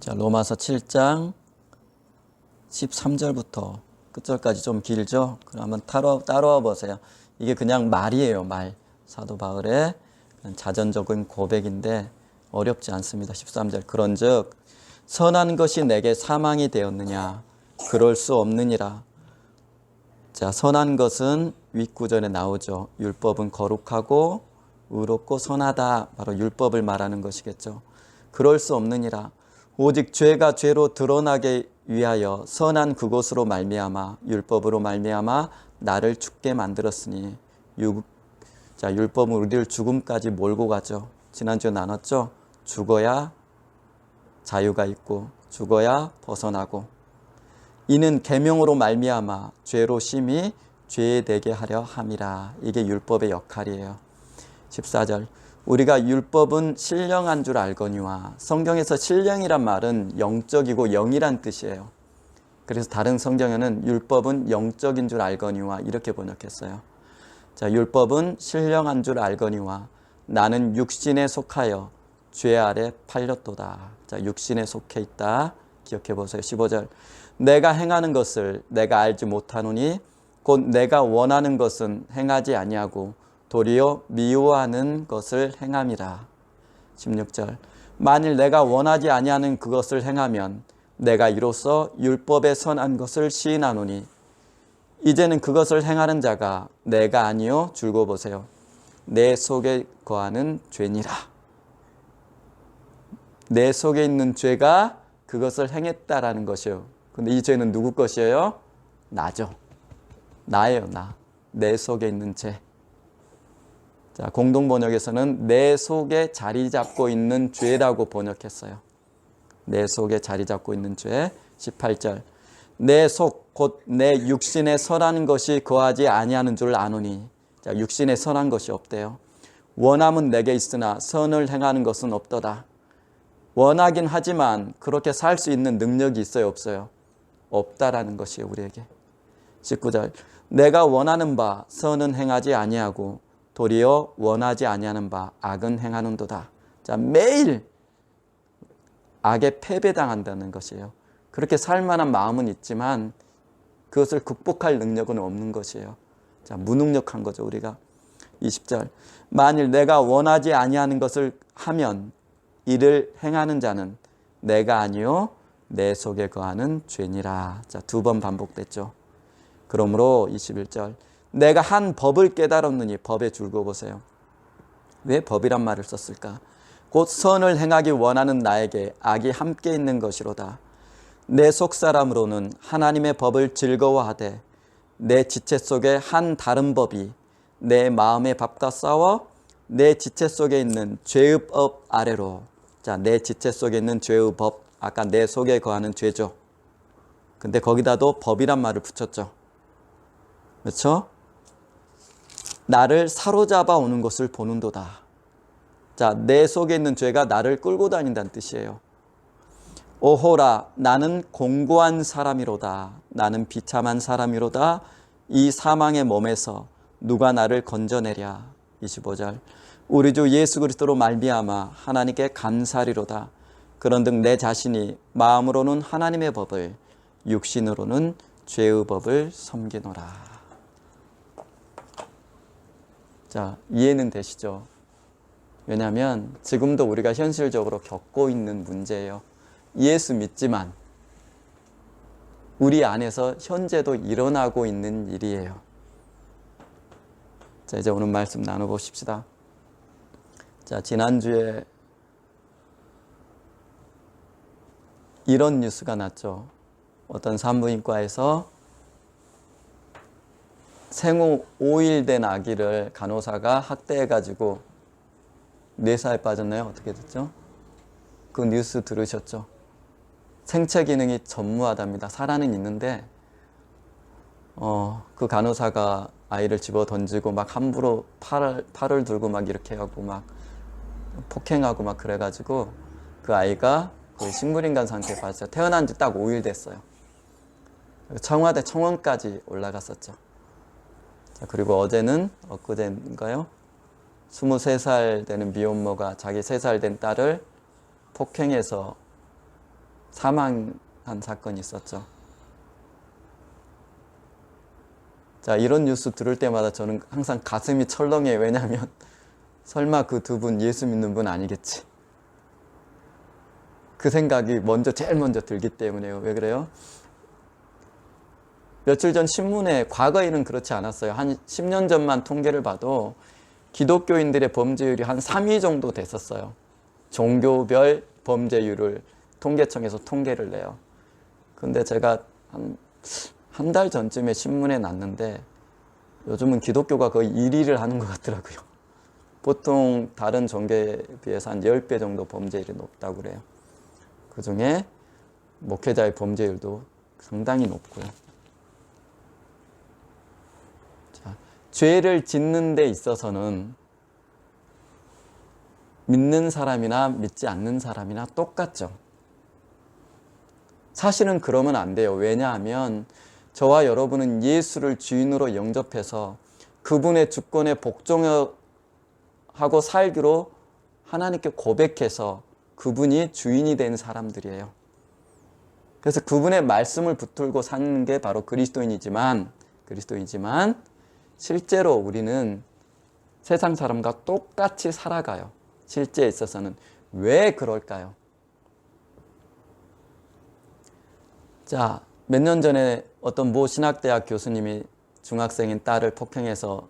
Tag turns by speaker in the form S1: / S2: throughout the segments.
S1: 자, 로마서 7장 13절부터 끝절까지 좀 길죠? 그럼 한번 따라와 보세요. 이게 그냥 말이에요, 말. 사도 바울의 자전적인 고백인데 어렵지 않습니다. 13절. 그런즉 선한 것이 내게 사망이 되었느냐? 그럴 수 없느니라. 자, 선한 것은 윗구절에 나오죠. 율법은 거룩하고 의롭고 선하다. 바로 율법을 말하는 것이겠죠. 그럴 수 없느니라. 오직 죄가 죄로 드러나게 위하여 선한 그것으로 말미암아 율법으로 말미암아 나를 죽게 만들었으니. 자, 율법은 우리를 죽음까지 몰고 가죠. 지난주에 나눴죠. 죽어야 자유가 있고 죽어야 벗어나고, 이는 계명으로 말미암아 죄로 심히 죄되게 하려 함이라. 이게 율법의 역할이에요. 14절. 우리가 율법은 신령한 줄 알거니와. 성경에서 신령이란 말은 영적이고 영이란 뜻이에요. 그래서 다른 성경에는 율법은 영적인 줄 알거니와 이렇게 번역했어요. 자, 율법은 신령한 줄 알거니와 나는 육신에 속하여 죄 아래 팔렸도다. 자, 육신에 속해 있다. 기억해 보세요. 15절. 내가 행하는 것을 내가 알지 못하노니 곧 내가 원하는 것은 행하지 아니하고 도리어 미워하는 것을 행함이라. 16절. 만일 내가 원하지 아니하는 그것을 행하면 내가 이로써 율법에 선한 것을 시인하노니 이제는 그것을 행하는 자가 내가 아니요 줄고 보세요. 내 속에 거하는 죄니라. 내 속에 있는 죄가 그것을 행했다라는 것이요. 근데 이 죄는 누구 것이에요? 나죠. 나예요, 나. 내 속에 있는 죄. 자, 공동번역에서는 내 속에 자리 잡고 있는 죄라고 번역했어요. 내 속에 자리 잡고 있는 죄. 18절. 내 속, 곧 내 육신에 선한 것이 거하지 아니하는 줄 아노니. 자, 육신에 선한 것이 없대요. 원함은 내게 있으나 선을 행하는 것은 없도다. 원하긴 하지만 그렇게 살 수 있는 능력이 있어요, 없어요? 없다라는 것이에요, 우리에게. 19절. 내가 원하는 바 선은 행하지 아니하고 도리어 원하지 아니하는 바 악은 행하는도다. 자, 매일 악에 패배당한다는 것이에요. 그렇게 살 만한 마음은 있지만 그것을 극복할 능력은 없는 것이에요. 자, 무능력한 거죠, 우리가. 20절. 만일 내가 원하지 아니하는 것을 하면 이를 행하는 자는 내가 아니요 내 속에 거하는 죄니라. 자, 2번 반복됐죠. 그러므로 21절. 내가 한 법을 깨달았느니. 법에 줄거 보세요. 왜 법이란 말을 썼을까? 곧 선을 행하기 원하는 나에게 악이 함께 있는 것이로다. 내 속사람으로는 하나님의 법을 즐거워하되 내 지체 속에 한 다른 법이 내 마음의 밥과 싸워 내 지체 속에 있는 죄의 법 아래로. 자, 내 지체 속에 있는 죄의 법. 아까 내 속에 거하는 죄죠. 근데 거기다도 법이란 말을 붙였죠. 그렇죠? 나를 사로잡아 오는 것을 보는도다. 자, 내 속에 있는 죄가 나를 끌고 다닌다는 뜻이에요. 오호라, 나는 공고한 사람이로다. 나는 비참한 사람이로다. 이 사망의 몸에서 누가 나를 건져내랴. 25절. 우리 주 예수 그리스도로 말미암아 하나님께 감사리로다. 그런즉 내 자신이 마음으로는 하나님의 법을, 육신으로는 죄의 법을 섬기노라. 자, 이해는 되시죠? 왜냐하면 지금도 우리가 현실적으로 겪고 있는 문제예요. 예수 믿지만 우리 안에서 현재도 일어나고 있는 일이에요. 자, 이제 오늘 말씀 나눠보십시다. 자, 지난주에 이런 뉴스가 났죠. 어떤 산부인과에서 생후 5일 된 아기를 간호사가 학대해가지고 뇌사에 빠졌나요? 어떻게 됐죠? 그 뉴스 들으셨죠? 생체 기능이 전무하답니다. 살아는 있는데 그 간호사가 아이를 집어 던지고 막 함부로 팔을 들고 막 이렇게 하고 막 폭행하고 막 그래가지고 그 아이가 거의 식물인간 상태에 빠졌어요. 태어난 지 딱 5일 됐어요. 청와대 청원까지 올라갔었죠. 자, 그리고 어제는 엊그제인가요? 23살 되는 미혼모가 자기 3살 된 딸을 폭행해서 사망한 사건이 있었죠. 자, 이런 뉴스 들을 때마다 저는 항상 가슴이 철렁해요. 왜냐하면 설마 그 두 분 예수 믿는 분 아니겠지? 그 생각이 제일 먼저 들기 때문에요. 왜 그래요? 며칠 전 신문에, 과거에는 그렇지 않았어요. 한 10년 전만 통계를 봐도 기독교인들의 범죄율이 한 3위 정도 됐었어요. 종교별 범죄율을 통계청에서 통계를 내요. 근데 제가 한 달 전쯤에 신문에 났는데 요즘은 기독교가 거의 1위를 하는 것 같더라고요. 보통 다른 종교에 비해서 한 10배 정도 범죄율이 높다고 그래요. 그 중에 목회자의 범죄율도 상당히 높고요. 자, 죄를 짓는 데 있어서는 믿는 사람이나 믿지 않는 사람이나 똑같죠. 사실은 그러면 안 돼요. 왜냐하면 저와 여러분은 예수를 주인으로 영접해서 그분의 주권에 복종하고 살기로 하나님께 고백해서 그분이 주인이 된 사람들이에요. 그래서 그분의 말씀을 붙들고 사는 게 바로 그리스도인이지만 실제로 우리는 세상 사람과 똑같이 살아가요. 실제에 있어서는. 왜 그럴까요? 자, 몇 년 전에 어떤 모 신학대학 교수님이 중학생인 딸을 폭행해서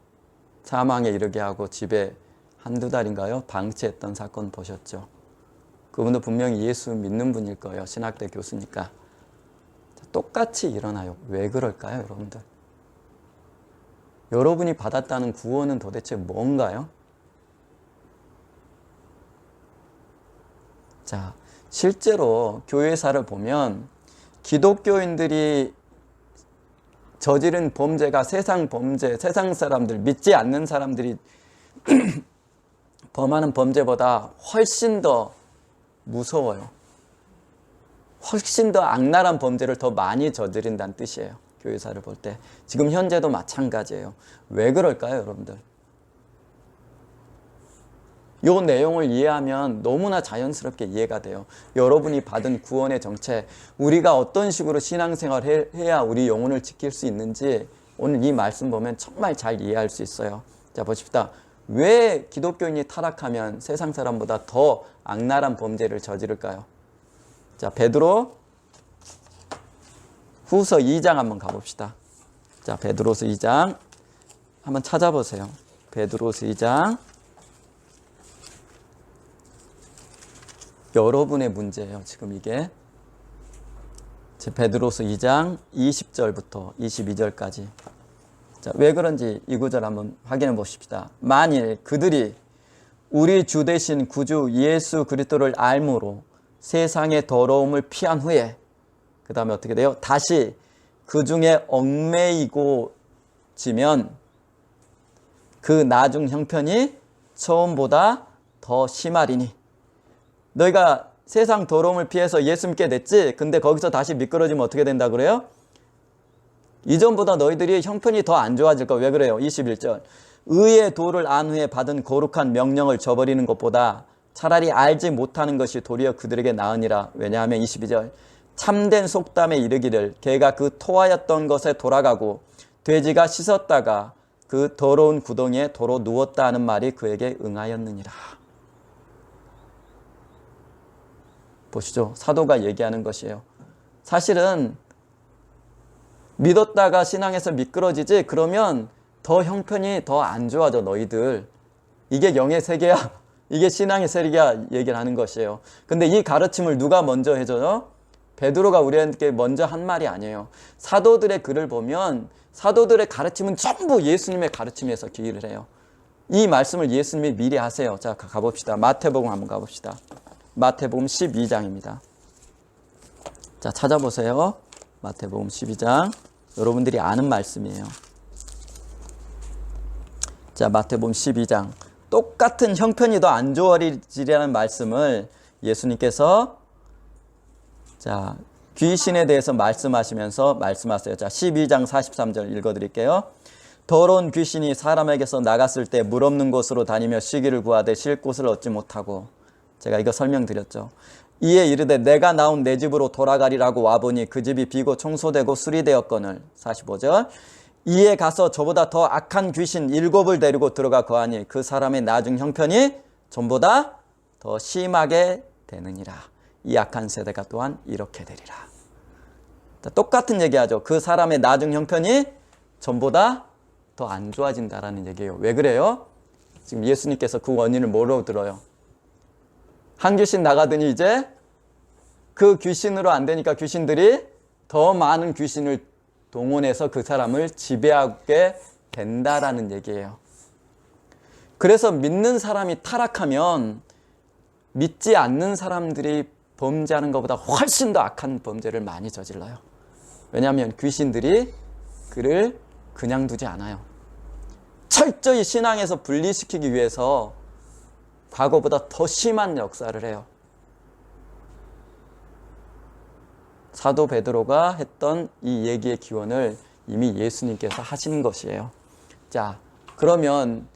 S1: 사망에 이르게 하고 집에 한두 달인가요? 방치했던 사건 보셨죠? 그분도 분명히 예수 믿는 분일 거예요. 신학대 교수니까. 똑같이 일어나요. 왜 그럴까요, 여러분들? 여러분이 받았다는 구원은 도대체 뭔가요? 자, 실제로 교회사를 보면 기독교인들이 저지른 범죄가 세상 범죄, 세상 사람들, 믿지 않는 사람들이 범하는 범죄보다 훨씬 더 무서워요. 훨씬 더 악랄한 범죄를 더 많이 저지른다는 뜻이에요. 교회사를 볼 때. 지금 현재도 마찬가지예요. 왜 그럴까요, 여러분들? 이 내용을 이해하면 너무나 자연스럽게 이해가 돼요. 여러분이 받은 구원의 정체, 우리가 어떤 식으로 신앙생활을 해야 우리 영혼을 지킬 수 있는지 오늘 이 말씀 보면 정말 잘 이해할 수 있어요. 자, 보십시다. 왜 기독교인이 타락하면 세상 사람보다 더 악랄한 범죄를 저지를까요? 자, 베드로 후서 2장 한번 가봅시다. 자, 베드로서 2장 한번 찾아보세요. 베드로서 2장. 여러분의 문제예요. 지금 이게 베드로서 2장 20절부터 22절까지. 자, 왜 그런지 이 구절 한번 확인해 보십시다. 만일 그들이 우리 주 되신 구주 예수 그리스도를 알므로 세상의 더러움을 피한 후에 그 다음에 어떻게 돼요? 다시 그 중에 얽매이고 지면 그 나중 형편이 처음보다 더 심하리니. 너희가 세상 더러움을 피해서 예수 믿게 됐지? 근데 거기서 다시 미끄러지면 어떻게 된다 그래요? 이전보다 너희들이 형편이 더 안 좋아질 거야. 왜 그래요? 21절. 의의 도를 안 후에 받은 거룩한 명령을 저버리는 것보다 차라리 알지 못하는 것이 도리어 그들에게 나으니라. 왜냐하면 22절. 참된 속담에 이르기를 개가 그 토하였던 것에 돌아가고 돼지가 씻었다가 그 더러운 구덩이에 도로 누웠다 하는 말이 그에게 응하였느니라. 보시죠. 사도가 얘기하는 것이에요. 사실은 믿었다가 신앙에서 미끄러지지 그러면 더 형편이 더 안 좋아져 너희들. 이게 영의 세계야. 이게 신앙의 세계야 얘기를 하는 것이에요. 근데 이 가르침을 누가 먼저 해줘요? 베드로가 우리한테 먼저 한 말이 아니에요. 사도들의 글을 보면 사도들의 가르침은 전부 예수님의 가르침에서 기일을 해요. 이 말씀을 예수님이 미리 하세요. 자, 가봅시다. 마태복음 한번 가봅시다. 마태복음 12장입니다. 자, 찾아보세요. 마태복음 12장. 여러분들이 아는 말씀이에요. 자, 마태복음 12장. 똑같은 형편이 더 안 좋아지라는 말씀을 예수님께서 자, 귀신에 대해서 말씀하시면서 말씀하세요. 자, 12장 43절 읽어드릴게요. 더러운 귀신이 사람에게서 나갔을 때 물 없는 곳으로 다니며 쉬기를 구하되 쉴 곳을 얻지 못하고. 제가 이거 설명드렸죠. 이에 이르되 내가 나온 내 집으로 돌아가리라고 와보니 그 집이 비고 청소되고 수리되었거늘. 45절. 이에 가서 저보다 더 악한 귀신 7을 데리고 들어가 거하니 그 사람의 나중 형편이 전보다 더 심하게 되느니라. 이 악한 세대가 또한 이렇게 되리라. 똑같은 얘기하죠. 그 사람의 나중 형편이 전보다 더 안 좋아진다라는 얘기예요. 왜 그래요? 지금 예수님께서 그 원인을 뭐로 들어요? 한 귀신 나가더니 이제 그 귀신으로 안 되니까 귀신들이 더 많은 귀신을 동원해서 그 사람을 지배하게 된다라는 얘기예요. 그래서 믿는 사람이 타락하면 믿지 않는 사람들이 범죄하는 것보다 훨씬 더 악한 범죄를 많이 저질러요. 왜냐하면 귀신들이 그를 그냥 두지 않아요. 철저히 신앙에서 분리시키기 위해서 과거보다 더 심한 역사를 해요. 사도 베드로가 했던 이 얘기의 기원을 이미 예수님께서 하시는 것이에요. 자, 그러면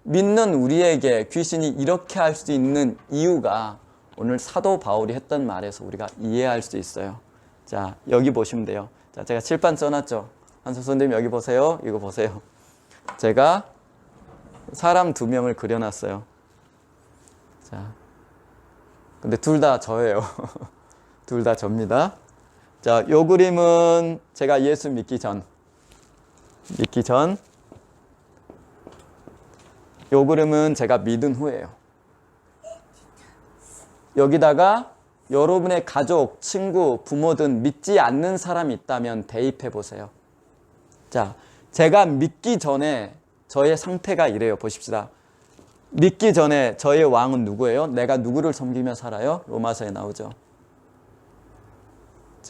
S1: 믿는 우리에게 귀신이 이렇게 할 수 있는 이유가 오늘 사도 바울이 했던 말에서 우리가 이해할 수 있어요. 자, 여기 보시면 돼요. 자, 제가 칠판 써놨죠. 한수 선생님 여기 보세요. 이거 보세요. 제가 사람 2명을 그려놨어요. 자, 근데 둘 다 저예요. 둘 다 접니다. 자, 요 그림은 제가 예수 믿기 전. 요 그림은 제가 믿은 후예요. 여기다가 여러분의 가족, 친구, 부모든 믿지 않는 사람이 있다면 대입해 보세요. 자, 제가 믿기 전에 저의 상태가 이래요. 보십시다. 믿기 전에 저의 왕은 누구예요? 내가 누구를 섬기며 살아요? 로마서에 나오죠.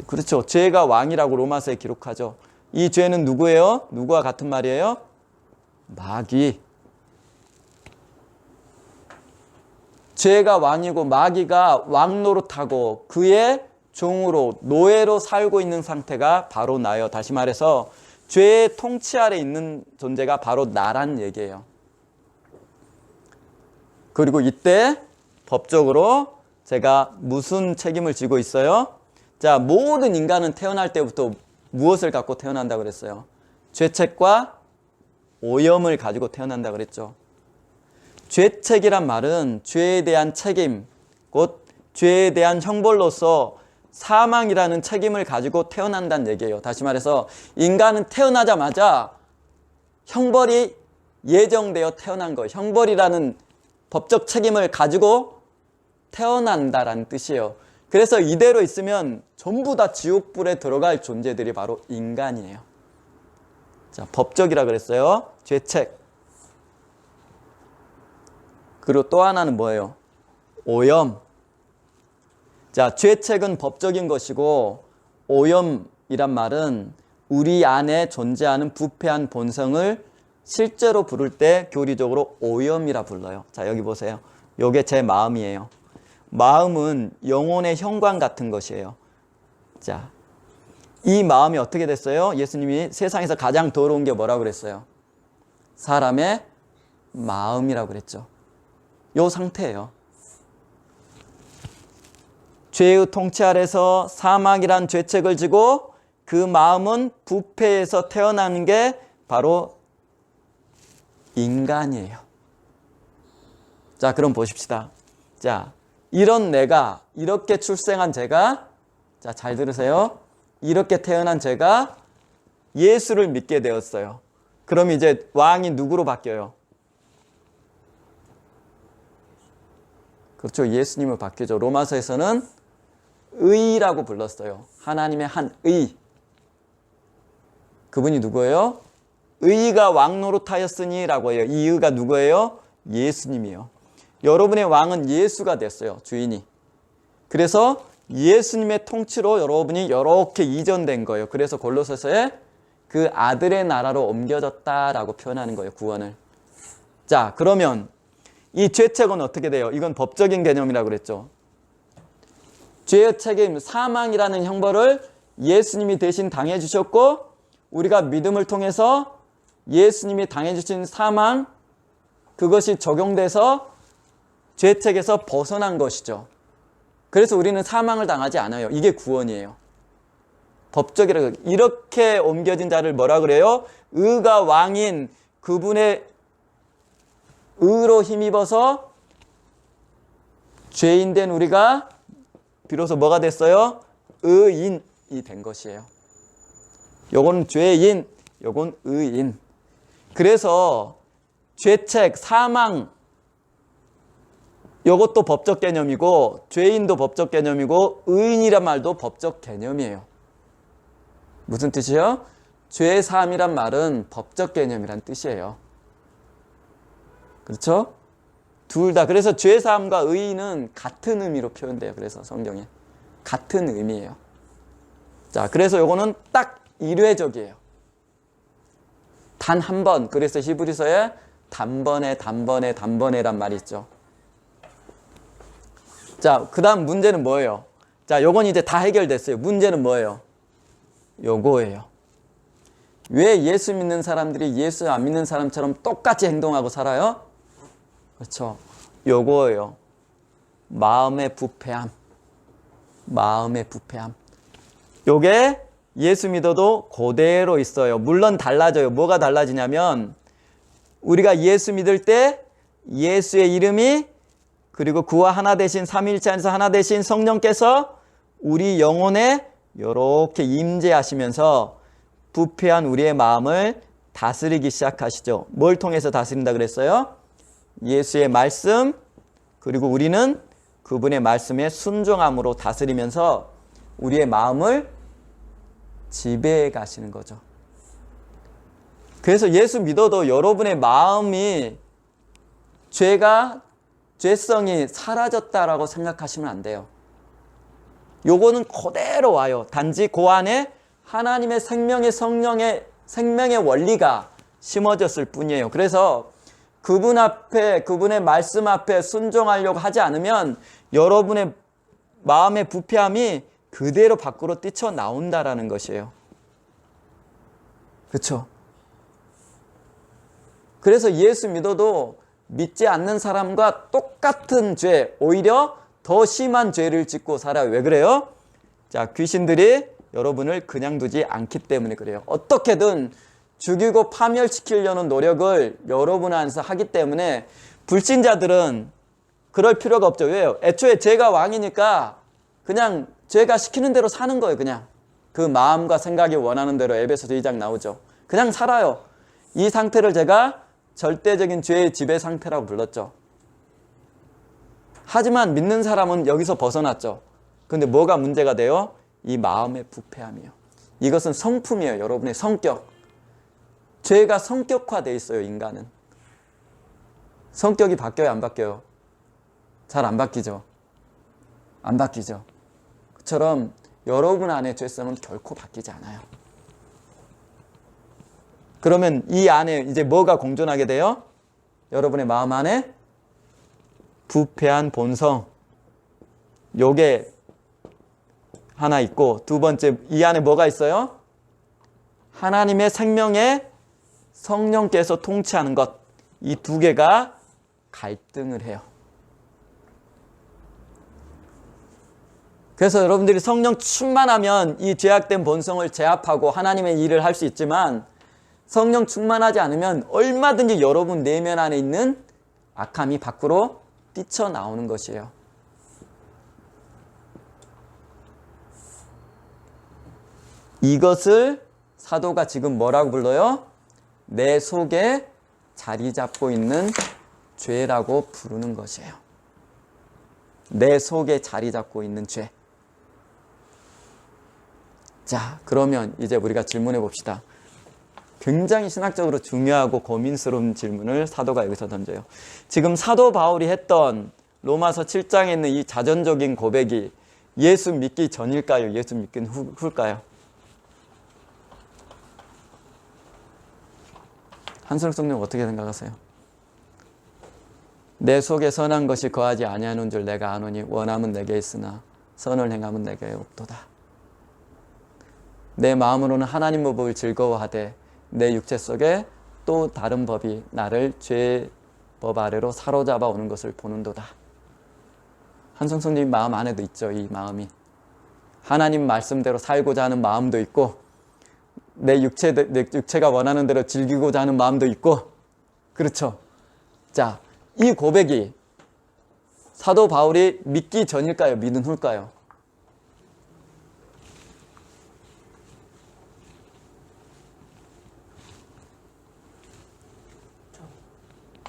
S1: 그렇죠. 죄가 왕이라고 로마서에 기록하죠. 이 죄는 누구예요? 누구와 같은 말이에요? 마귀. 죄가 왕이고 마귀가 왕 노릇하고 그의 종으로 노예로 살고 있는 상태가 바로 나예요. 다시 말해서 죄의 통치 아래 있는 존재가 바로 나란 얘기예요. 그리고 이때 법적으로 제가 무슨 책임을 지고 있어요? 자, 모든 인간은 태어날 때부터 무엇을 갖고 태어난다고 그랬어요? 죄책과 오염을 가지고 태어난다고 그랬죠. 죄책이란 말은 죄에 대한 책임, 곧 죄에 대한 형벌로서 사망이라는 책임을 가지고 태어난다는 얘기예요. 다시 말해서 인간은 태어나자마자 형벌이 예정되어 태어난 거예요. 형벌이라는 법적 책임을 가지고 태어난다라는 뜻이에요. 그래서 이대로 있으면 전부 다 지옥불에 들어갈 존재들이 바로 인간이에요. 자, 법적이라 그랬어요. 죄책. 그리고 또 하나는 뭐예요? 오염. 자, 죄책은 법적인 것이고 오염이란 말은 우리 안에 존재하는 부패한 본성을 실제로 부를 때 교리적으로 오염이라 불러요. 자, 여기 보세요. 요게 제 마음이에요. 마음은 영혼의 현관 같은 것이에요. 자, 이 마음이 어떻게 됐어요? 예수님이 세상에서 가장 더러운 게 뭐라고 그랬어요? 사람의 마음이라고 그랬죠. 요 상태예요. 죄의 통치 아래서 사망이란 죄책을 지고 그 마음은 부패에서 태어나는 게 바로 인간이에요. 자, 그럼 보십시다. 자, 이런 내가, 이렇게 출생한 제가, 자, 잘 들으세요. 이렇게 태어난 제가 예수를 믿게 되었어요. 그럼 이제 왕이 누구로 바뀌어요? 그렇죠. 예수님을 바뀌죠. 로마서에서는 의라고 불렀어요. 하나님의 한 의. 그분이 누구예요? 의가 왕 노릇하였으니 라고 해요. 이 의가 누구예요? 예수님이요. 여러분의 왕은 예수가 됐어요. 주인이. 그래서 예수님의 통치로 여러분이 이렇게 이전된 거예요. 그래서 골로새서에 그 아들의 나라로 옮겨졌다라고 표현하는 거예요. 구원을. 자, 그러면 이 죄책은 어떻게 돼요? 이건 법적인 개념이라고 그랬죠. 죄의 책임, 사망이라는 형벌을 예수님이 대신 당해 주셨고 우리가 믿음을 통해서 예수님이 당해 주신 사망, 그것이 적용돼서 죄책에서 벗어난 것이죠. 그래서 우리는 사망을 당하지 않아요. 이게 구원이에요. 법적이라고. 이렇게 옮겨진 자를 뭐라 그래요? 의가 왕인 그분의 의로 힘입어서 죄인 된 우리가 비로소 뭐가 됐어요? 의인이 된 것이에요. 요건 죄인, 요건 의인. 그래서 죄책, 사망, 요것도 법적 개념이고 죄인도 법적 개념이고 의인이란 말도 법적 개념이에요. 무슨 뜻이요? 죄사함이란 말은 법적 개념이란 뜻이에요. 그렇죠? 둘 다. 그래서 죄사함과 의인은 같은 의미로 표현돼요. 그래서 성경에 같은 의미예요. 자, 그래서 요거는 딱 일회적이에요. 단 한 번. 그래서 히브리서에 단번에란 말이 있죠. 자, 그 다음 문제는 뭐예요? 자, 요건 이제 다 해결됐어요. 문제는 뭐예요? 요거예요. 왜 예수 믿는 사람들이 예수 안 믿는 사람처럼 똑같이 행동하고 살아요? 그렇죠. 요거예요. 마음의 부패함. 마음의 부패함. 요게 예수 믿어도 그대로 있어요. 물론 달라져요. 뭐가 달라지냐면 우리가 예수 믿을 때 예수의 이름이 그리고 그와 하나 되신 삼위일체 안에서 하나 되신 성령께서 우리 영혼에 이렇게 임재하시면서 부패한 우리의 마음을 다스리기 시작하시죠. 뭘 통해서 다스린다 그랬어요? 예수의 말씀, 그리고 우리는 그분의 말씀에 순종함으로 다스리면서 우리의 마음을 지배해 가시는 거죠. 그래서 예수 믿어도 여러분의 마음이 죄성이 사라졌다라고 생각하시면 안 돼요. 요거는 그대로 와요. 단지 그 안에 하나님의 생명의 성령의 생명의 원리가 심어졌을 뿐이에요. 그래서 그분 앞에, 그분의 말씀 앞에 순종하려고 하지 않으면 여러분의 마음의 부패함이 그대로 밖으로 뛰쳐나온다라는 것이에요. 그렇죠? 그래서 예수 믿어도 믿지 않는 사람과 똑같은 죄, 오히려 더 심한 죄를 짓고 살아요. 왜 그래요? 자, 귀신들이 여러분을 그냥 두지 않기 때문에 그래요. 어떻게든 죽이고 파멸시키려는 노력을 여러분 안에서 하기 때문에 불신자들은 그럴 필요가 없죠. 왜요? 애초에 죄가 왕이니까 그냥 죄가 시키는 대로 사는 거예요. 그냥 그 마음과 생각이 원하는 대로. 에베소서 2장 나오죠. 그냥 살아요. 이 상태를 제가 절대적인 죄의 지배 상태라고 불렀죠. 하지만 믿는 사람은 여기서 벗어났죠. 근데 뭐가 문제가 돼요? 이 마음의 부패함이요. 이것은 성품이에요. 여러분의 성격. 죄가 성격화되어 있어요. 인간은. 성격이 바뀌어요? 안 바뀌어요? 잘 안 바뀌죠. 안 바뀌죠. 그처럼 여러분 안에 죄성은 결코 바뀌지 않아요. 그러면 이 안에 이제 뭐가 공존하게 돼요? 여러분의 마음 안에 부패한 본성, 요게 하나 있고, 두 번째 이 안에 뭐가 있어요? 하나님의 생명의 성령께서 통치하는 것, 이 두 개가 갈등을 해요. 그래서 여러분들이 성령 충만하면 이 죄악된 본성을 제압하고 하나님의 일을 할 수 있지만, 성령 충만하지 않으면 얼마든지 여러분 내면 안에 있는 악함이 밖으로 뛰쳐나오는 것이에요. 이것을 사도가 지금 뭐라고 불러요? 내 속에 자리 잡고 있는 죄라고 부르는 것이에요. 내 속에 자리 잡고 있는 죄. 자, 그러면 이제 우리가 질문해 봅시다. 굉장히 신학적으로 중요하고 고민스러운 질문을 사도가 여기서 던져요. 지금 사도 바울이 했던 로마서 7장에 있는 이 자전적인 고백이 예수 믿기 전일까요? 예수 믿기 후일까요? 한순혁 성령 어떻게 생각하세요? 내 속에 선한 것이 거하지 아니하는 줄 내가 아노니 원함은 내게 있으나 선을 행함은 내게 없도다. 내 마음으로는 하나님 법을 즐거워하되 내 육체 속에 또 다른 법이 나를 죄의 법 아래로 사로잡아 오는 것을 보는도다. 한성수님 마음 안에도 있죠. 이 마음이. 하나님 말씀대로 살고자 하는 마음도 있고 내 육체가 원하는 대로 즐기고자 하는 마음도 있고 그렇죠. 자, 이 고백이 사도 바울이 믿기 전일까요? 믿은 후일까요?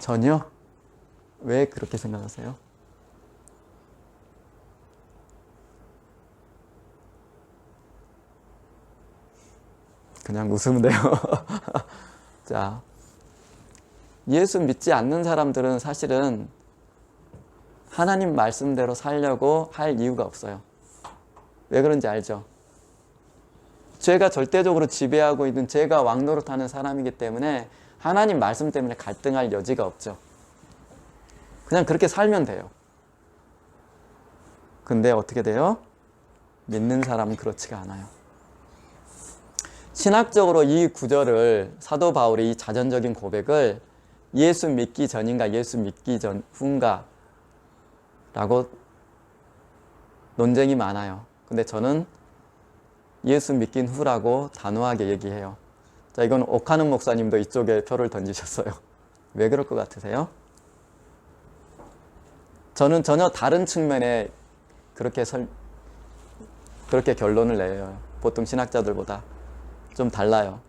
S1: 전혀? 왜 그렇게 생각하세요? 그냥 웃으면 돼요. 자, 예수 믿지 않는 사람들은 사실은 하나님 말씀대로 살려고 할 이유가 없어요. 왜 그런지 알죠? 죄가 절대적으로 지배하고 있는 죄가 왕노릇하는 사람이기 때문에 하나님 말씀 때문에 갈등할 여지가 없죠. 그냥 그렇게 살면 돼요. 근데 어떻게 돼요? 믿는 사람은 그렇지가 않아요. 신학적으로 이 구절을 사도 바울이 이 자전적인 고백을 예수 믿기 전인가 예수 믿기 전 후인가 라고 논쟁이 많아요. 근데 저는 예수 믿긴 후라고 단호하게 얘기해요. 자, 이건 오카는 목사님도 이쪽에 표를 던지셨어요. 왜 그럴 것 같으세요? 저는 전혀 다른 측면에 그렇게 결론을 내요. 보통 신학자들보다 좀 달라요.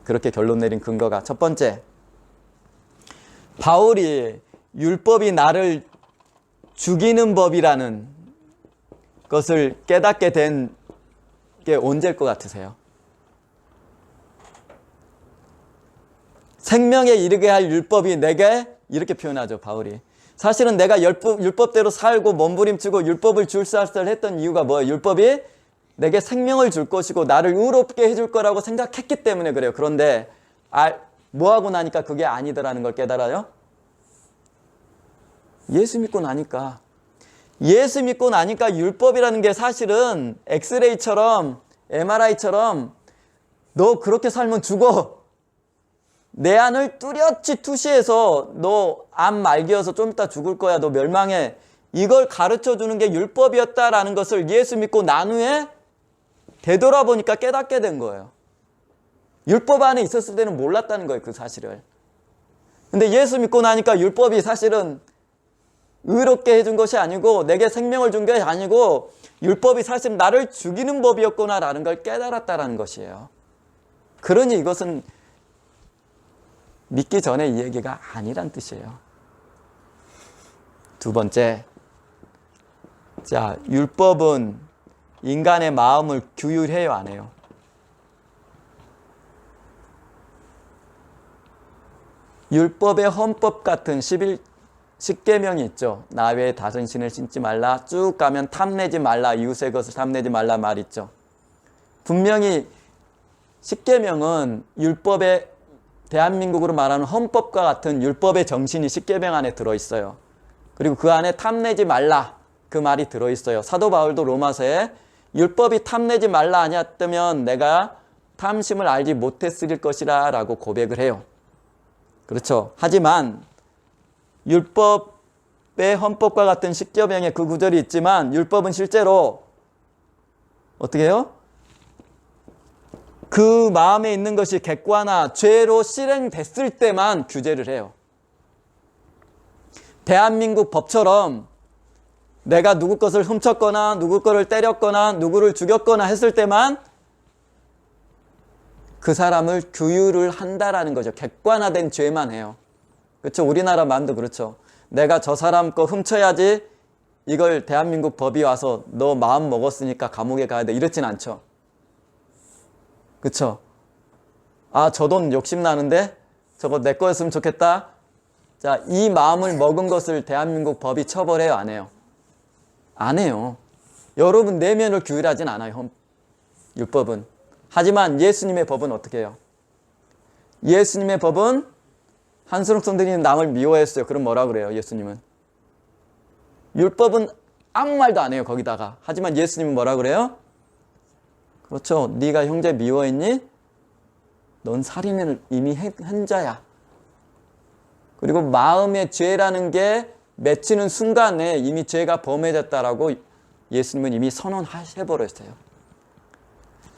S1: 그렇게 결론 내린 근거가 첫 번째, 바울이 율법이 나를 죽이는 법이라는 것을 깨닫게 된 게 언제일 것 같으세요? 생명에 이르게 할 율법이 내게 이렇게 표현하죠, 바울이. 사실은 내가 율법대로 살고 몸부림치고 율법을 줄살살했던 이유가 뭐예요? 율법이 내게 생명을 줄 것이고 나를 의롭게 해줄 거라고 생각했기 때문에 그래요. 그런데 뭐하고 나니까 그게 아니더라는 걸 깨달아요? 예수 믿고 나니까. 예수 믿고 나니까 율법이라는 게 사실은 엑스레이처럼 MRI처럼 너 그렇게 살면 죽어. 내 안을 뚜렷이 투시해서 너 암 말기여서 좀 이따 죽을 거야. 너 멸망해. 이걸 가르쳐주는 게 율법이었다라는 것을 예수 믿고 난 후에 되돌아보니까 깨닫게 된 거예요. 율법 안에 있었을 때는 몰랐다는 거예요. 그 사실을. 근데 예수 믿고 나니까 율법이 사실은 의롭게 해준 것이 아니고 내게 생명을 준 게 아니고 율법이 사실 나를 죽이는 법이었구나라는 걸 깨달았다라는 것이에요. 그러니 이것은 믿기 전에 이 얘기가 아니란 뜻이에요. 두 번째, 자, 율법은 인간의 마음을 규율해요, 안 해요? 율법의 헌법 같은 10계명이 있죠. 나 외에 다른 신을 신지 말라. 쭉 가면 탐내지 말라. 이웃의 것을 탐내지 말라 말 있죠. 분명히 10계명은 율법의 대한민국으로 말하는 헌법과 같은 율법의 정신이 10계명 안에 들어있어요. 그리고 그 안에 탐내지 말라 그 말이 들어있어요. 사도 바울도 로마서에 율법이 탐내지 말라 아니었다면 내가 탐심을 알지 못했을 것이라 라고 고백을 해요. 그렇죠. 하지만 율법의 헌법과 같은 10계명에 그 구절이 있지만 율법은 실제로 어떻게 해요? 그 마음에 있는 것이 객관화, 죄로 실행됐을 때만 규제를 해요. 대한민국 법처럼 내가 누구 것을 훔쳤거나 누구 거를 때렸거나 누구를 죽였거나 했을 때만 그 사람을 규율을 한다라는 거죠. 객관화된 죄만 해요. 그렇죠? 우리나라 마음도 그렇죠. 내가 저 사람 거 훔쳐야지 이걸 대한민국 법이 와서 너 마음 먹었으니까 감옥에 가야 돼. 이렇진 않죠. 그렇죠? 아, 저 돈 욕심나는데 저거 내 거였으면 좋겠다. 자, 이 마음을 먹은 것을 대한민국 법이 처벌해요, 안 해요? 안 해요. 여러분 내면을 규율하진 않아요, 율법은. 하지만 예수님의 법은 어떻게 해요? 예수님의 법은 한스록 선생님은 남을 미워했어요. 그럼 뭐라 그래요, 예수님은? 율법은 아무 말도 안 해요, 거기다가. 하지만 예수님은 뭐라 그래요? 그렇죠. 네가 형제 미워했니? 넌 살인을 이미 한 자야. 그리고 마음의 죄라는 게 맺히는 순간에 이미 죄가 범해졌다라고 예수님은 이미 선언해버렸어요.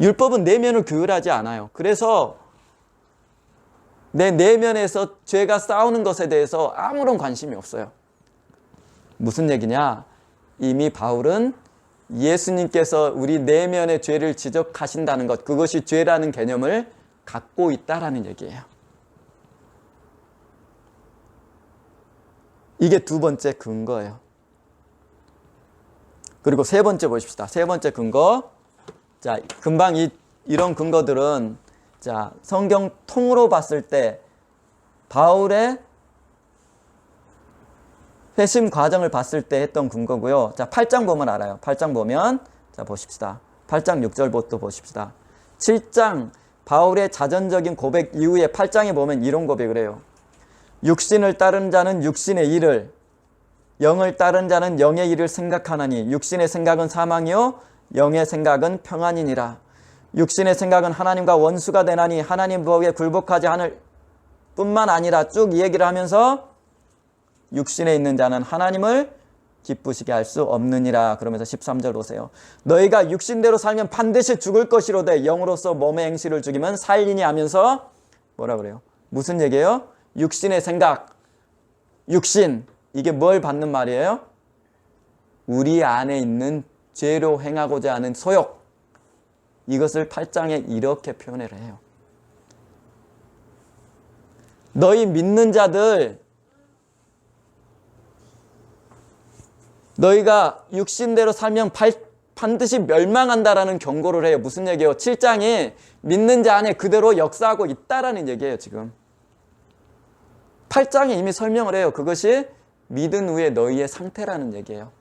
S1: 율법은 내면을 규율하지 않아요. 그래서 내 내면에서 죄가 싸우는 것에 대해서 아무런 관심이 없어요. 무슨 얘기냐? 이미 바울은 예수님께서 우리 내면의 죄를 지적하신다는 것, 그것이 죄라는 개념을 갖고 있다라는 얘기예요. 이게 두 번째 근거예요. 그리고 세 번째 보십시다. 세 번째 근거. 자, 금방 이런 근거들은 자, 성경 통으로 봤을 때 바울의 회심 과정을 봤을 때 했던 근거고요. 자, 8장 보면 알아요. 8장 보면 자, 보십시다. 8장 6절부터 보십시다. 7장 바울의 자전적인 고백 이후에 8장에 보면 이런 고백을 해요. 육신을 따르는 자는 육신의 일을, 영을 따르는 자는 영의 일을 생각하나니 육신의 생각은 사망이요 영의 생각은 평안이니라. 육신의 생각은 하나님과 원수가 되나니 하나님 법에 굴복하지 않을 뿐만 아니라 쭉 이 얘기를 하면서 육신에 있는 자는 하나님을 기쁘시게 할 수 없느니라. 그러면서 13절 보세요. 너희가 육신대로 살면 반드시 죽을 것이로되 영으로서 몸의 행실을 죽이면 살리니 하면서 뭐라 그래요? 무슨 얘기예요? 육신의 생각, 육신, 이게 뭘 받는 말이에요? 우리 안에 있는 죄로 행하고자 하는 소욕, 이것을 8장에 이렇게 표현을 해요. 너희 믿는 자들, 너희가 육신대로 살면 반드시 멸망한다라는 경고를 해요. 무슨 얘기예요? 7장이 믿는 자 안에 그대로 역사하고 있다라는 얘기예요. 지금 8장에 이미 설명을 해요. 그것이 믿은 후에 너희의 상태라는 얘기예요.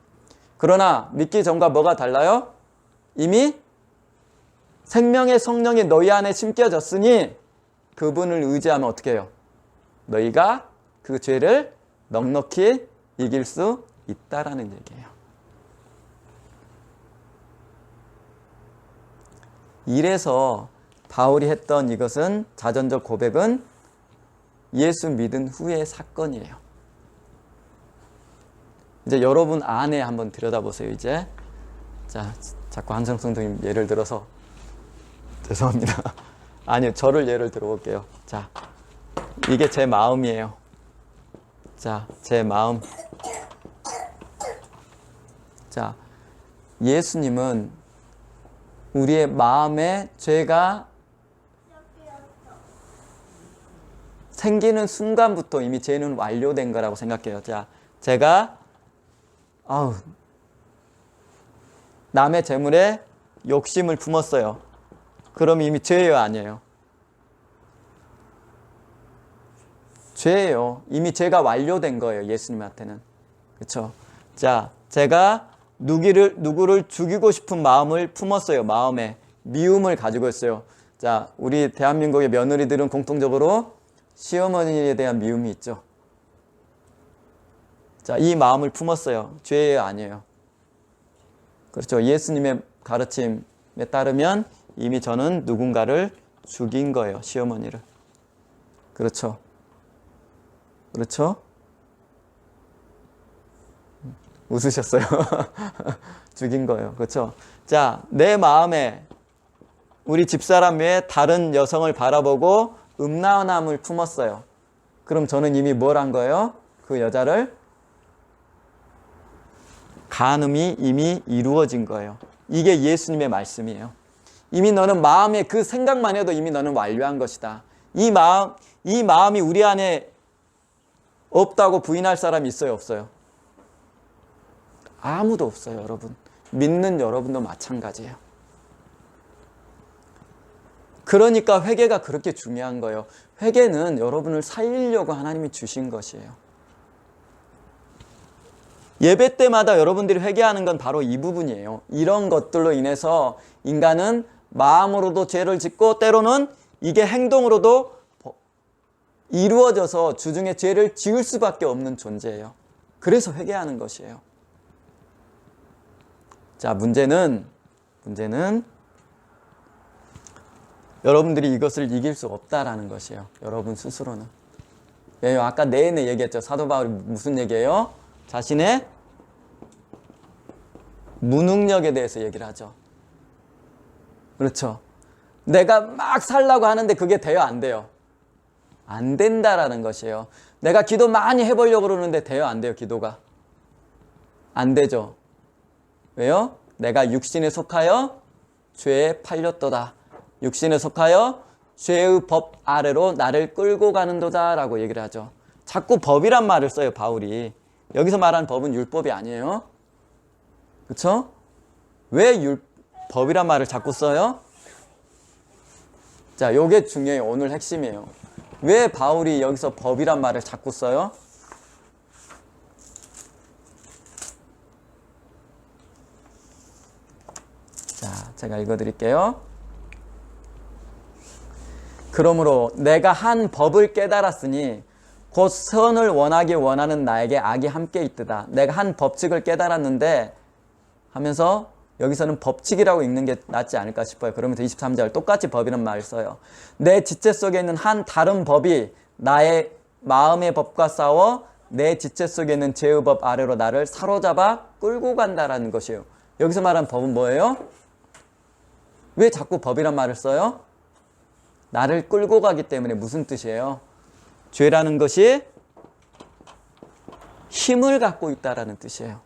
S1: 그러나 믿기 전과 뭐가 달라요? 이미 생명의 성령이 너희 안에 심겨졌으니 그분을 의지하면 어떻게 해요? 너희가 그 죄를 넉넉히 이길 수 있다라는 얘기예요. 이래서 바울이 했던 이것은 자전적 고백은 예수 믿은 후의 사건이에요. 이제 여러분 안에 한번 들여다보세요. 이제 자, 자꾸 한성성 선생님 예를 들어서 죄송합니다. 아니요, 저를 예를 들어볼게요. 자, 이게 제 마음이에요. 자, 제 마음. 자, 예수님은 우리의 마음에 죄가 생기는 순간부터 이미 죄는 완료된 거라고 생각해요. 자, 제가 남의 재물에 욕심을 품었어요. 그럼 이미 죄예요, 아니에요? 죄예요. 이미 죄가 완료된 거예요, 예수님한테는. 그렇죠? 자, 제가 누구를 죽이고 싶은 마음을 품었어요. 마음에 미움을 가지고 있어요. 자, 우리 대한민국의 며느리들은 공통적으로 시어머니에 대한 미움이 있죠. 자, 이 마음을 품었어요. 죄예요, 아니에요? 그렇죠. 예수님의 가르침에 따르면 이미 저는 누군가를 죽인 거예요. 시어머니를. 그렇죠. 그렇죠? 웃으셨어요. 죽인 거예요. 그렇죠? 자, 내 마음에 우리 집사람 외에 다른 여성을 바라보고 음란함을 품었어요. 그럼 저는 이미 뭘 한 거예요? 그 여자를 간음이 이미 이루어진 거예요. 이게 예수님의 말씀이에요. 이미 너는 마음에 그 생각만 해도 이미 너는 완료한 것이다. 이 마음이 우리 안에 없다고 부인할 사람이 있어요, 없어요? 아무도 없어요, 여러분. 믿는 여러분도 마찬가지예요. 그러니까 회개가 그렇게 중요한 거예요. 회개는 여러분을 살리려고 하나님이 주신 것이에요. 예배 때마다 여러분들이 회개하는 건 바로 이 부분이에요. 이런 것들로 인해서 인간은 마음으로도 죄를 짓고 때로는 이게 행동으로도 이루어져서 주중에 죄를 지을 수밖에 없는 존재예요. 그래서 회개하는 것이에요. 자, 문제는 여러분들이 이것을 이길 수 없다라는 것이에요. 여러분 스스로는. 왜요? 아까 내내 얘기했죠. 사도 바울이 무슨 얘기예요? 자신의 무능력에 대해서 얘기를 하죠. 그렇죠. 내가 막 살라고 하는데 그게 돼요, 안 돼요? 안 된다라는 것이에요. 내가 기도 많이 해보려고 그러는데 돼요, 안 돼요, 기도가? 안 되죠. 왜요? 내가 육신에 속하여 죄에 팔렸도다. 육신에 속하여 죄의 법 아래로 나를 끌고 가는도다 라고 얘기를 하죠. 자꾸 법이란 말을 써요, 바울이. 여기서 말하는 법은 율법이 아니에요. 그렇죠? 왜 법이란 말을 자꾸 써요? 자, 요게 중요해요. 오늘 핵심이에요. 왜 바울이 여기서 법이란 말을 자꾸 써요? 자, 제가 읽어드릴게요. 그러므로 내가 한 법을 깨달았으니 곧 선을 원하기 원하는 나에게 악이 함께 있도다. 내가 한 법칙을 깨달았는데 하면서 여기서는 법칙이라고 읽는 게 낫지 않을까 싶어요. 그러면서 23절 똑같이 법이라는 말을 써요. 내 지체 속에 있는 한 다른 법이 나의 마음의 법과 싸워 내 지체 속에 있는 죄의 법 아래로 나를 사로잡아 끌고 간다라는 것이에요. 여기서 말하는 법은 뭐예요? 왜 자꾸 법이란 말을 써요? 나를 끌고 가기 때문에. 무슨 뜻이에요? 죄라는 것이 힘을 갖고 있다라는 뜻이에요.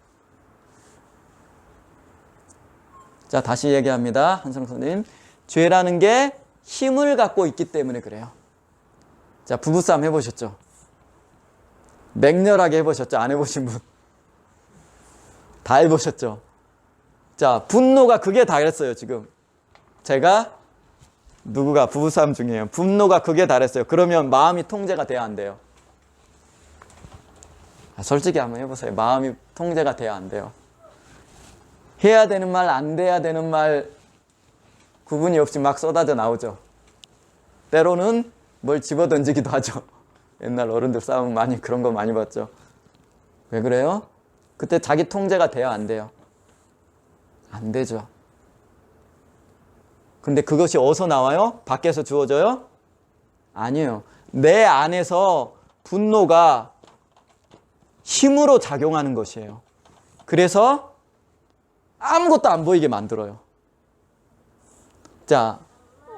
S1: 자, 다시 얘기합니다. 한성 선생님. 죄라는 게 힘을 갖고 있기 때문에 그래요. 자, 부부싸움 해보셨죠? 맹렬하게 해보셨죠? 안 해보신 분? 다 해보셨죠? 자, 분노가 그게 다랬어요, 지금. 제가 누구가 부부싸움 중이에요. 분노가 그게 다랬어요. 그러면 마음이 통제가 돼야 안 돼요? 솔직히 한번 해보세요. 마음이 통제가 돼야 안 돼요? 해야 되는 말, 안 돼야 되는 말 구분이 없이 막 쏟아져 나오죠. 때로는 뭘 집어던지기도 하죠. 옛날 어른들 싸움 많이 그런 거 많이 봤죠. 왜 그래요? 그때 자기 통제가 돼야 안 돼요? 안 되죠. 근데 그것이 어디서 나와요? 밖에서 주어져요? 아니에요. 내 안에서 분노가 힘으로 작용하는 것이에요. 그래서 아무것도 안 보이게 만들어요. 자,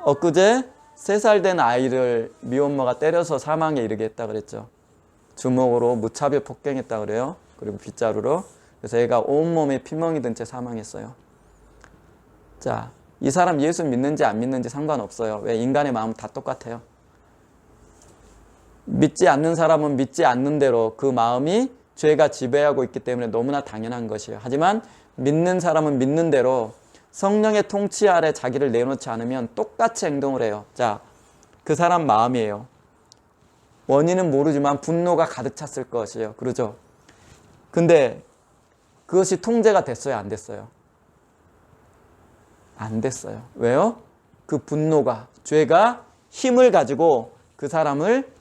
S1: 엊그제 3살 된 아이를 미혼모가 때려서 사망에 이르게 했다 그랬죠. 주먹으로 무차별 폭행했다 그래요. 그리고 빗자루로. 그래서 애가 온몸에 피멍이 든 채 사망했어요. 자, 이 사람 예수 믿는지 안 믿는지 상관없어요. 왜? 인간의 마음은 다 똑같아요. 믿지 않는 사람은 믿지 않는 대로 그 마음이 죄가 지배하고 있기 때문에 너무나 당연한 것이에요. 하지만 믿는 사람은 믿는 대로 성령의 통치 아래 자기를 내놓지 않으면 똑같이 행동을 해요. 자, 그 사람 마음이에요. 원인은 모르지만 분노가 가득 찼을 것이에요. 그러죠? 근데 그것이 통제가 됐어요? 안 됐어요? 안 됐어요. 왜요? 그 분노가, 죄가 힘을 가지고 그 사람을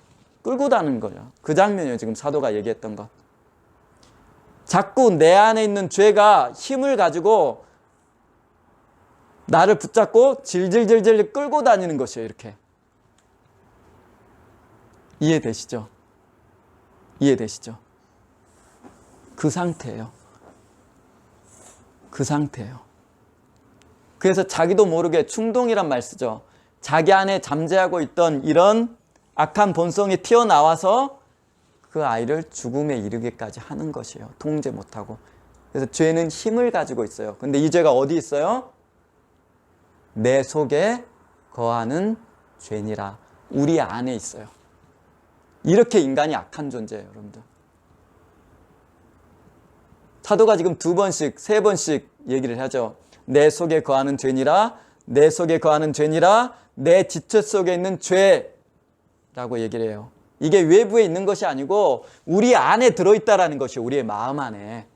S1: 끌고 다니는 거예요. 그 장면이에요. 지금 사도가 얘기했던 것. 자꾸 내 안에 있는 죄가 힘을 가지고 나를 붙잡고 질질질질 끌고 다니는 것이에요. 이렇게. 이해되시죠? 이해되시죠? 그 상태예요. 그 상태예요. 그래서 자기도 모르게 충동이란 말 쓰죠. 자기 안에 잠재하고 있던 이런 악한 본성이 튀어나와서 그 아이를 죽음에 이르게까지 하는 것이에요. 통제 못하고. 그래서 죄는 힘을 가지고 있어요. 근데 이 죄가 어디 있어요? 내 속에 거하는 죄니라. 우리 안에 있어요. 이렇게 인간이 악한 존재예요, 여러분들. 사도가 지금 2번씩, 3번씩 얘기를 하죠. 내 속에 거하는 죄니라, 내 속에 거하는 죄니라, 내 지체 속에 있는 죄라고 얘기를 해요. 이게 외부에 있는 것이 아니고 우리 안에 들어있다라는 것이 우리의 마음 안에.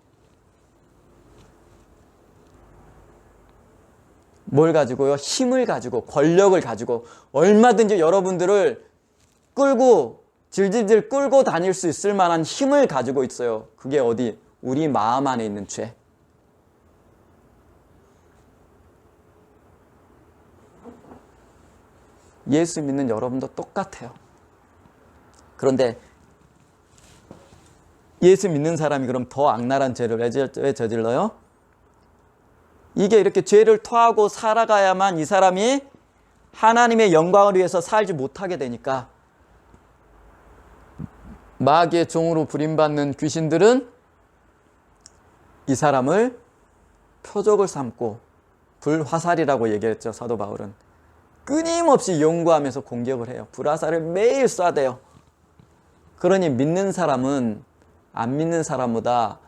S1: 뭘 가지고요? 힘을 가지고, 권력을 가지고 얼마든지 여러분들을 끌고 질질질 끌고 다닐 수 있을 만한 힘을 가지고 있어요. 그게 어디? 우리 마음 안에 있는 죄. 예수 믿는 여러분도 똑같아요. 그런데 예수 믿는 사람이 그럼 더 악랄한 죄를 왜 저질러요? 이게 이렇게 죄를 토하고 살아가야만 이 사람이 하나님의 영광을 위해서 살지 못하게 되니까 마귀의 종으로 부림받는 귀신들은 이 사람을 표적을 삼고 불화살이라고 얘기했죠. 사도 바울은 끊임없이 연구하면서 공격을 해요. 불화살을 매일 쏴대요. 그러니 믿는 사람은 안 믿는 사람보다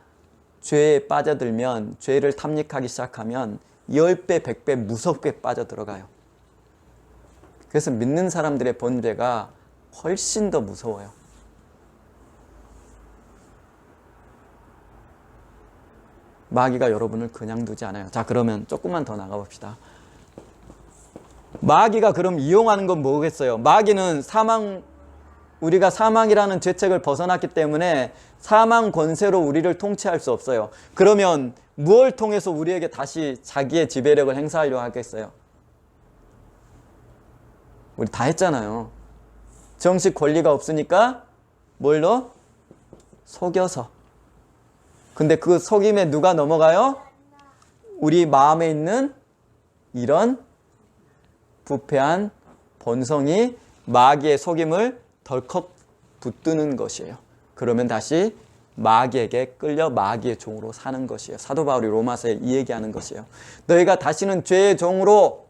S1: 죄에 빠져들면, 죄를 탐닉하기 시작하면 10배, 100배 무섭게 빠져들어가요. 그래서 믿는 사람들의 번제가 훨씬 더 무서워요. 마귀가 여러분을 그냥 두지 않아요. 자, 그러면 조금만 더 나가봅시다. 마귀가 그럼 이용하는 건 뭐겠어요? 마귀는 우리가 사망이라는 죄책을 벗어났기 때문에 사망 권세로 우리를 통치할 수 없어요. 그러면 무엇을 통해서 우리에게 다시 자기의 지배력을 행사하려고 하겠어요? 우리 다 했잖아요. 정식 권리가 없으니까 뭘로? 속여서. 근데 그 속임에 누가 넘어가요? 우리 마음에 있는 이런 부패한 본성이 마귀의 속임을 덜컥 붙드는 것이에요. 그러면 다시 마귀에게 끌려 마귀의 종으로 사는 것이에요. 사도 바울이 로마서에 이 얘기하는 것이에요. 너희가 다시는 죄의 종으로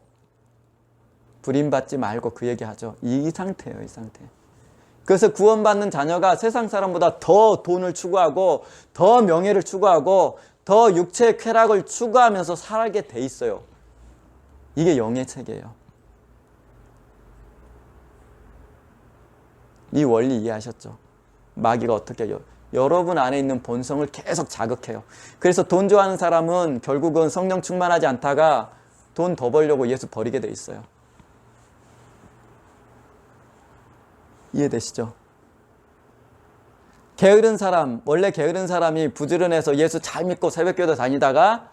S1: 부림받지 말고 그 얘기하죠. 이 상태예요. 이 상태. 그래서 구원받는 자녀가 세상 사람보다 더 돈을 추구하고 더 명예를 추구하고 더 육체의 쾌락을 추구하면서 살게 돼 있어요. 이게 영의 체계예요. 이 원리 이해하셨죠? 마귀가 어떻게 해요? 여러분 안에 있는 본성을 계속 자극해요. 그래서 돈 좋아하는 사람은 결국은 성령 충만하지 않다가 돈 더 벌려고 예수 버리게 돼 있어요. 이해되시죠? 게으른 사람, 원래 게으른 사람이 부지런해서 예수 잘 믿고 새벽교도 다니다가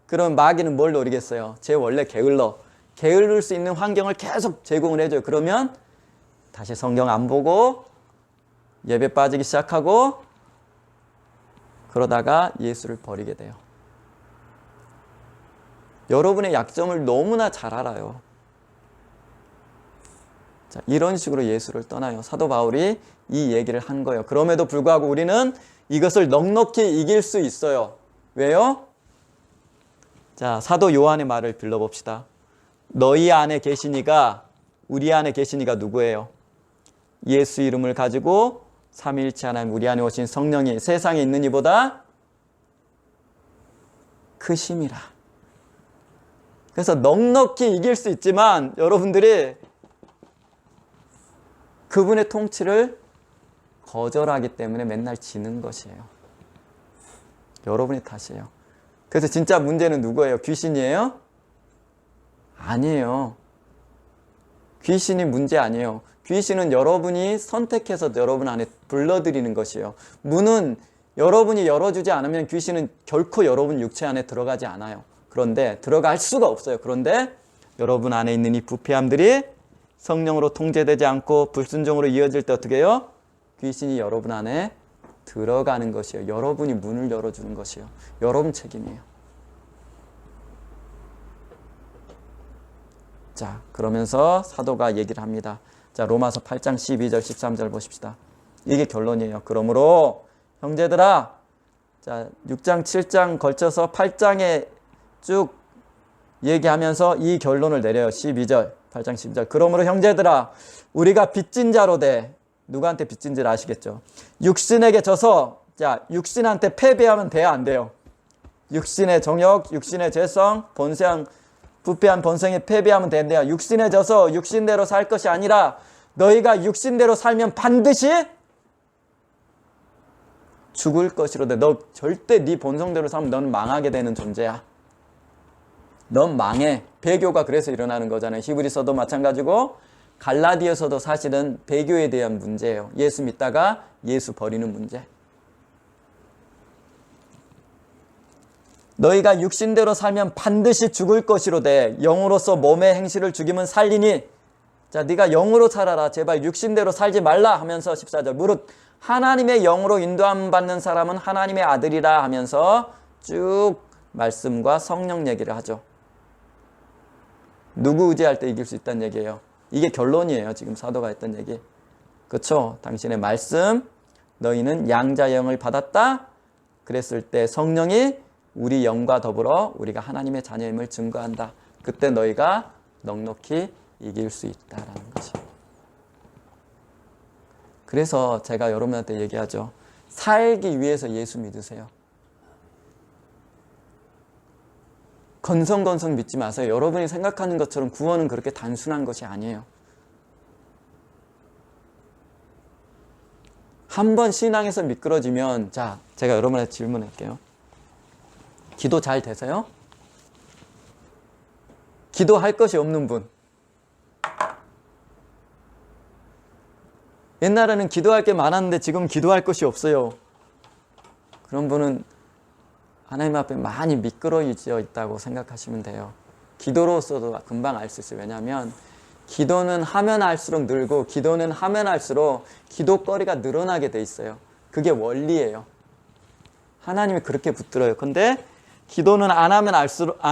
S1: 그럼 마귀는 뭘 노리겠어요? 쟤 원래 게으를 수 있는 환경을 계속 제공을 해줘요. 그러면 다시 성경 안 보고 예배 빠지기 시작하고 그러다가 예수를 버리게 돼요. 여러분의 약점을 너무나 잘 알아요. 자, 이런 식으로 예수를 떠나요. 사도 바울이 이 얘기를 한 거예요. 그럼에도 불구하고 우리는 이것을 넉넉히 이길 수 있어요. 왜요? 자, 사도 요한의 말을 빌려봅시다. 너희 안에 계시니가, 우리 안에 계시니가 누구예요? 예수 이름을 가지고 삼위일체 하나님 우리 안에 오신 성령이 세상에 있는 이보다 크심이라. 그래서 넉넉히 이길 수 있지만 여러분들이 그분의 통치를 거절하기 때문에 맨날 지는 것이에요. 여러분의 탓이에요. 그래서 진짜 문제는 누구예요? 귀신이에요? 아니에요. 귀신이 문제 아니에요. 귀신은 여러분이 선택해서 여러분 안에 불러들이는 것이에요. 문은 여러분이 열어주지 않으면 귀신은 결코 여러분 육체 안에 들어가지 않아요. 그런데 들어갈 수가 없어요. 그런데 여러분 안에 있는 이 부패함들이 성령으로 통제되지 않고 불순종으로 이어질 때 어떻게 해요? 귀신이 여러분 안에 들어가는 것이에요. 여러분이 문을 열어주는 것이에요. 여러분 책임이에요. 자, 그러면서 사도가 얘기를 합니다. 자, 로마서 8장 12절 13절 보십시다. 이게 결론이에요. 그러므로 형제들아, 자, 6장 7장 걸쳐서 8장에 쭉 얘기하면서 이 결론을 내려요. 12절 8장 12절. 그러므로 형제들아, 우리가 빚진 자로 돼. 누구한테 빚진 줄 아시겠죠? 육신에게 져서, 자, 육신한테 패배하면 돼요, 안 돼요? 육신의 정욕, 육신의 죄성, 본성, 부패한 본성에 패배하면 된대요. 육신에 져서 육신대로 살 것이 아니라 너희가 육신대로 살면 반드시 죽을 것이로되. 너 절대 네 본성대로 살면 너는 망하게 되는 존재야. 넌 망해. 배교가 그래서 일어나는 거잖아요. 히브리서도 마찬가지고 갈라디아서도 사실은 배교에 대한 문제예요. 예수 믿다가 예수 버리는 문제. 너희가 육신대로 살면 반드시 죽을 것이로되 영으로서 몸의 행실을 죽이면 살리니. 자, 네가 영으로 살아라. 제발 육신대로 살지 말라 하면서 14절 무릇 하나님의 영으로 인도함 받는 사람은 하나님의 아들이라 하면서 쭉 말씀과 성령 얘기를 하죠. 누구 의지할 때 이길 수 있다는 얘기예요. 이게 결론이에요. 지금 사도가 했던 얘기. 그렇죠? 당신의 말씀, 너희는 양자의 영을 받았다. 그랬을 때 성령이 우리 영과 더불어 우리가 하나님의 자녀임을 증거한다. 그때 너희가 넉넉히 이길 수 있다라는 거죠. 그래서 제가 여러분한테 얘기하죠. 살기 위해서 예수 믿으세요. 건성건성 믿지 마세요. 여러분이 생각하는 것처럼 구원은 그렇게 단순한 것이 아니에요. 한번 신앙에서 미끄러지면, 자, 제가 여러분한테 질문할게요. 기도 잘 되세요? 기도할 것이 없는 분. 옛날에는 기도할 게 많았는데 지금 기도할 것이 없어요. 그런 분은 하나님 앞에 많이 미끄러져 있다고 생각하시면 돼요. 기도로서도 금방 알 수 있어요. 왜냐하면 기도는 하면 할수록 늘고 기도는 하면 할수록 기도거리가 늘어나게 돼 있어요. 그게 원리예요. 하나님이 그렇게 붙들어요. 근데 기도는 안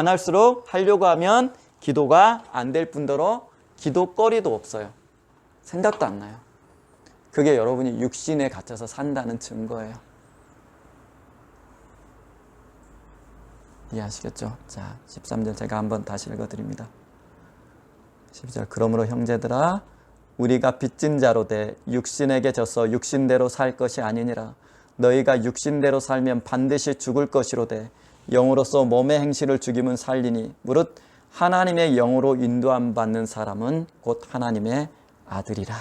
S1: 할수록 하려고 하면 기도가 안 될 뿐더러 기도거리도 없어요. 생각도 안 나요. 그게 여러분이 육신에 갇혀서 산다는 증거예요. 이해하시겠죠? 자, 13절 제가 한번 다시 읽어드립니다. 12절 그러므로 형제들아 우리가 빚진 자로 돼 육신에게 져서 육신대로 살 것이 아니니라. 너희가 육신대로 살면 반드시 죽을 것이로되 영으로서 몸의 행실을 죽이면 살리니 무릇 하나님의 영으로 인도함 받는 사람은 곧 하나님의 아들이라.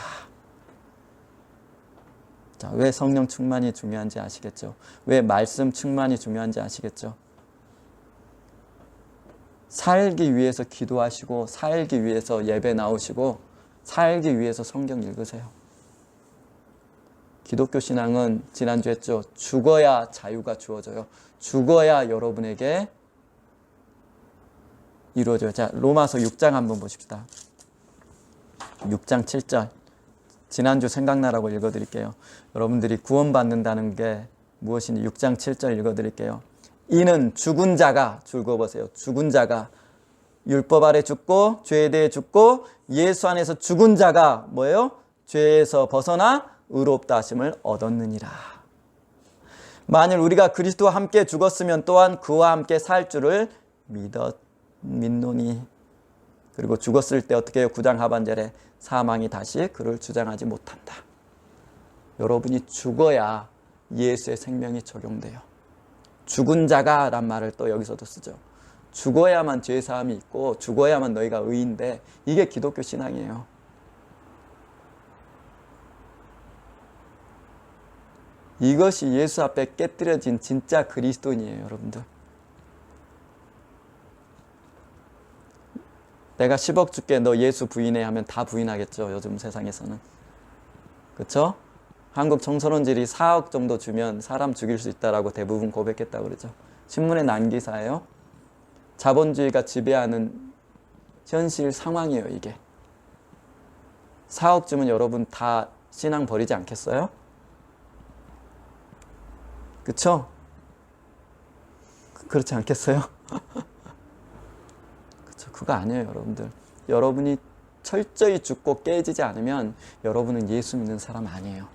S1: 자, 왜 성령 충만이 중요한지 아시겠죠? 왜 말씀 충만이 중요한지 아시겠죠? 살기 위해서 기도하시고 살기 위해서 예배 나오시고 살기 위해서 성경 읽으세요. 기독교 신앙은 지난주에 했죠. 죽어야 자유가 주어져요. 죽어야 여러분에게 이루어져요. 자, 로마서 6장 한번 보십시다. 6장 7절. 지난주 생각나라고 읽어드릴게요. 여러분들이 구원받는다는 게 무엇인지 6장 7절 읽어드릴게요. 이는 죽은 자가, 읽어보세요. 죽은 자가 율법 아래 죽고 죄에 대해 죽고 예수 안에서 죽은 자가 뭐예요? 죄에서 벗어나 의롭다 하심을 얻었느니라. 만일 우리가 그리스도와 함께 죽었으면 또한 그와 함께 살 줄을 믿노니. 그리고 죽었을 때 어떻게 해요? 9장 하반절에 사망이 다시 그를 주장하지 못한다. 여러분이 죽어야 예수의 생명이 적용돼요. 죽은 자가 란 말을 또 여기서도 쓰죠. 죽어야만 죄사함이 있고 죽어야만 너희가 의인데 이게 기독교 신앙이에요. 이것이 예수 앞에 깨뜨려진 진짜 그리스도인이에요, 여러분들. 내가 10억 줄게 너 예수 부인해 하면 다 부인하겠죠, 요즘 세상에서는. 그렇죠? 한국 청소년들이 4억 정도 주면 사람 죽일 수 있다라고 대부분 고백했다고 그러죠. 신문에 난 기사예요. 자본주의가 지배하는 현실 상황이에요, 이게. 4억 주면 여러분 다 신앙 버리지 않겠어요? 그쵸? 그렇지 않겠어요? 그쵸? 그거 아니에요, 여러분들. 여러분이 철저히 죽고 깨지지 않으면 여러분은 예수 믿는 사람 아니에요.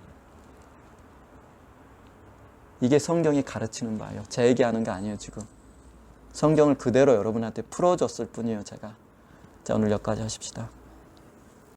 S1: 이게 성경이 가르치는 바예요. 제 얘기하는 게 아니에요, 지금. 성경을 그대로 여러분한테 풀어줬을 뿐이에요, 제가. 자, 오늘 여기까지 하십시다.